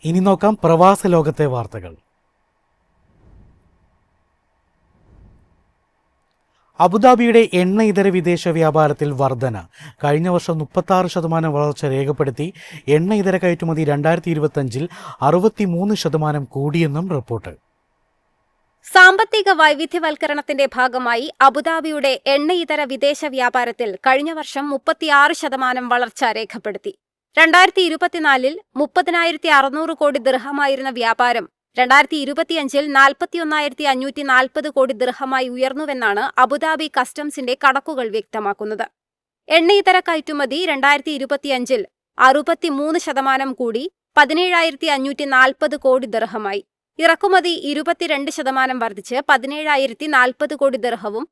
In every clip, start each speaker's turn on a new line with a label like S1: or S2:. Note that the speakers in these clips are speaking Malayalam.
S1: ഇനി നോക്കാം പ്രവാസ ലോകത്തെ വാർത്തകൾ. അബുദാബിയുടെ എണ്ണ ഇതര വിദേശ വ്യാപാരത്തിൽ വർധന. കഴിഞ്ഞ വർഷം 36% വളർച്ച രേഖപ്പെടുത്തി. എണ്ണ ഇതര കയറ്റുമതി 2025-ൽ 63% കൂടിയെന്നും റിപ്പോർട്ട്.
S2: സാമ്പത്തിക വൈവിധ്യവൽക്കരണത്തിന്റെ ഭാഗമായി അബുദാബിയുടെ എണ്ണ ഇതര വിദേശ വ്യാപാരത്തിൽ കഴിഞ്ഞ വർഷം 36% വളർച്ച രേഖപ്പെടുത്തി. 2024-ൽ 30,600 കോടി ദിർഹമായിരുന്ന വ്യാപാരം 2025-ൽ 41,540 കോടി ദിർഹമായി ഉയർന്നുവെന്നാണ് അബുദാബി കസ്റ്റംസിന്റെ കണക്കുകൾ വ്യക്തമാക്കുന്നത്. എണ്ണയിതര കയറ്റുമതി 2025-ൽ 63% കൂടി 17,540 കോടി ദിർഹമായി. ഇറക്കുമതി 22% വർദ്ധിച്ച് 17,040 കോടി ദിർഹവും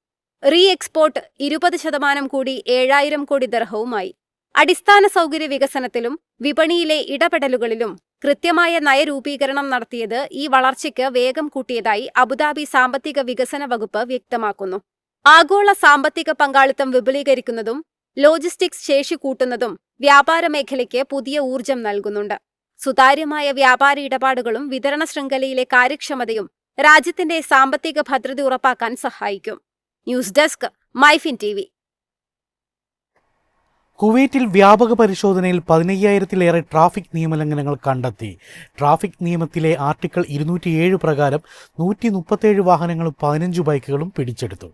S2: റീ എക്സ്പോർട്ട് 20% കൂടി 7,000 കോടി ദിർഹവുമായി. അടിസ്ഥാന സൗകര്യ വികസനത്തിലും വിപണിയിലെ ഇടപെടലുകളിലും കൃത്യമായ നയരൂപീകരണം നടത്തിയത് ഈ വളർച്ചയ്ക്ക് വേഗം കൂട്ടിയതായി അബുദാബി സാമ്പത്തിക വികസന വകുപ്പ് വ്യക്തമാക്കുന്നു. ആഗോള സാമ്പത്തിക പങ്കാളിത്തം വിപുലീകരിക്കുന്നതും ലോജിസ്റ്റിക്സ് ശേഷി കൂട്ടുന്നതും വ്യാപാര മേഖലയ്ക്ക് പുതിയ ഊർജം നൽകുന്നുണ്ട്. സുതാര്യമായ വ്യാപാര ഇടപാടുകളും വിതരണ ശൃംഖലയിലെ കാര്യക്ഷമതയും രാജ്യത്തിന്റെ സാമ്പത്തിക ഭദ്രത ഉറപ്പാക്കാൻ സഹായിക്കും. News desk, MyFin TV.
S1: കുവൈറ്റിൽ വ്യാപക പരിശോധനയിൽ 15,000-ലേറെ ട്രാഫിക് നിയമലംഘനങ്ങൾ കണ്ടെത്തി. ട്രാഫിക് നിയമത്തിലെ ആർട്ടിക്കിൾ 207 പ്രകാരം 137 വാഹനങ്ങളും 15 ബൈക്കുകളും പിടിച്ചെടുത്തു.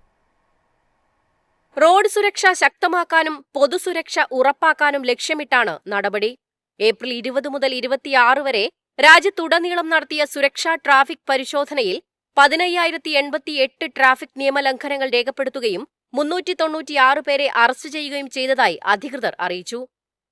S3: റോഡ് സുരക്ഷ ശക്തമാക്കാനും പൊതുസുരക്ഷ ഉറപ്പാക്കാനും ലക്ഷ്യമിട്ടാണ് നടപടി. ഏപ്രിൽ 20 മുതൽ 26 വരെ രാജ്യത്തുടനീളം നടത്തിയ സുരക്ഷാ ട്രാഫിക് പരിശോധനയിൽ 15,088 ട്രാഫിക് നിയമലംഘനങ്ങൾ രേഖപ്പെടുത്തുകയും 396 പേരെ അറസ്റ്റ് ചെയ്യുകയും ചെയ്തതായി അധികൃതർ അറിയിച്ചു.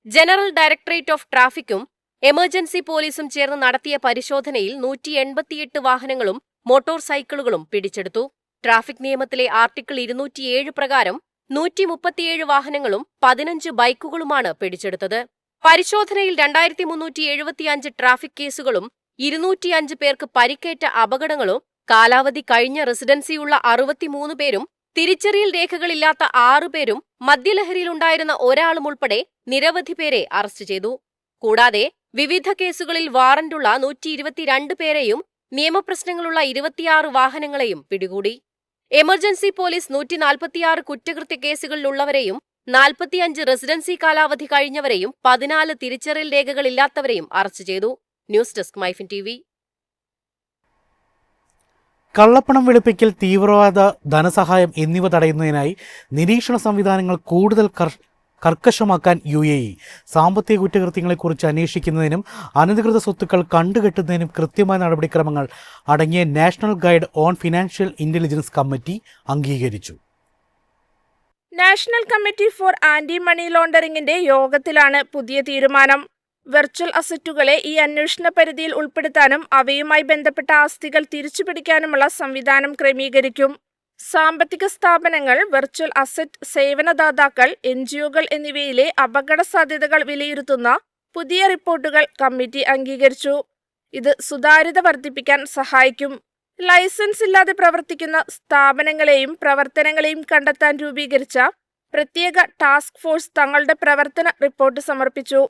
S3: ജനറൽ ഡയറക്ടറേറ്റ് ഓഫ് ട്രാഫിക്കും എമർജൻസി പോലീസും ചേർന്ന് നടത്തിയ പരിശോധനയിൽ 188 വാഹനങ്ങളും മോട്ടോർ സൈക്കിളുകളും പിടിച്ചെടുത്തു. ട്രാഫിക് നിയമത്തിലെ ആർട്ടിക്കിൾ 207 പ്രകാരം 137 വാഹനങ്ങളും 15 ബൈക്കുകളുമാണ് പിടിച്ചെടുത്തത്. പരിശോധനയിൽ 2,375 ട്രാഫിക് കേസുകളും 205 പേർക്ക് പരിക്കേറ്റ അപകടങ്ങളും കാലാവധി കഴിഞ്ഞ റെസിഡൻസിയുള്ള 63 പേരും തിരിച്ചറിയൽ രേഖകളില്ലാത്ത 6 പേരും മദ്യലഹരിയിലുണ്ടായിരുന്ന ഒരാളും ഉൾപ്പെടെ നിരവധി പേരെ അറസ്റ്റ് ചെയ്തു. കൂടാതെ വിവിധ കേസുകളിൽ വാറന്റുള്ള 122 പേരെയും നിയമപ്രശ്നങ്ങളുള്ള 26 വാഹനങ്ങളെയും പിടികൂടി. എമർജൻസി പോലീസ് 146 കുറ്റകൃത്യ കേസുകളിലുള്ളവരെയും 45 റെസിഡൻസി കാലാവധി കഴിഞ്ഞവരെയും 14 തിരിച്ചറിയൽ രേഖകളില്ലാത്തവരെയും അറസ്റ്റ് ചെയ്തു. News desk, MyFin TV.
S1: കള്ളപ്പണം വെളുപ്പിക്കൽ, തീവ്രവാദ ധനസഹായം എന്നിവ തടയുന്നതിനായി നിരീക്ഷണ സംവിധാനങ്ങൾ കൂടുതൽ കർക്കശമാക്കാൻ UAE സാമ്പത്തിക കുറ്റകൃത്യങ്ങളെക്കുറിച്ച് അന്വേഷിക്കുന്നതിനും അനധികൃത സ്വത്തുക്കൾ കണ്ടുകെട്ടുന്നതിനും കൃത്യമായ നടപടിക്രമങ്ങൾ അടങ്ങിയ national guide on financial intelligence committee അംഗീകരിച്ചു.
S4: നാഷണൽ കമ്മിറ്റി ഫോർ ആന്റി മണി ലോണ്ടറിംഗിന്റെ യോഗത്തിലാണ് പുതിയ തീരുമാനം. വെർച്വൽ അസറ്റുകളെ ഈ അന്വേഷണ പരിധിയിൽ ഉൾപ്പെടുത്താനും അവയുമായി ബന്ധപ്പെട്ട ആസ്തികൾ തിരിച്ചുപിടിക്കാനുമുള്ള സംവിധാനം ക്രമീകരിക്കും. സാമ്പത്തിക സ്ഥാപനങ്ങൾ, വെർച്വൽ അസറ്റ് സേവനദാതാക്കൾ, NGOകൾ എന്നിവയിലെ അപകട സാധ്യതകൾ വിലയിരുത്തുന്ന പുതിയ റിപ്പോർട്ടുകൾ കമ്മിറ്റി അംഗീകരിച്ചു. ഇത് സുതാര്യത വർദ്ധിപ്പിക്കാൻ സഹായിക്കും. ലൈസൻസ് ഇല്ലാതെ പ്രവർത്തിക്കുന്ന സ്ഥാപനങ്ങളെയും പ്രവർത്തനങ്ങളെയും കണ്ടെത്താൻ രൂപീകരിച്ച പ്രത്യേക ടാസ്ക് ഫോഴ്സ് തങ്ങളുടെ പ്രവർത്തന റിപ്പോർട്ട് സമർപ്പിച്ചു.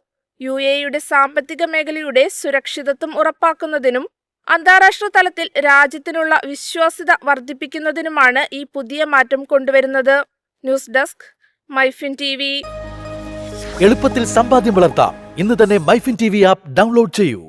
S4: UAEയുടെ സാമ്പത്തിക മേഖലയുടെ സുരക്ഷിതത്വം ഉറപ്പാക്കുന്നതിനും അന്താരാഷ്ട്ര തലത്തിൽ രാജ്യത്തിനുള്ള വിശ്വാസ്യത വർദ്ധിപ്പിക്കുന്നതിനുമാണ് ഈ പുതിയ മാറ്റം കൊണ്ടുവരുന്നത്. News desk, MyFin TV.
S5: എളുപ്പത്തിൽ സമ്പാദ്യം വളർത്താം. ഇന്ന് തന്നെ മൈഫിൻ TV ആപ്പ് ഡൗൺലോഡ് ചെയ്യൂ.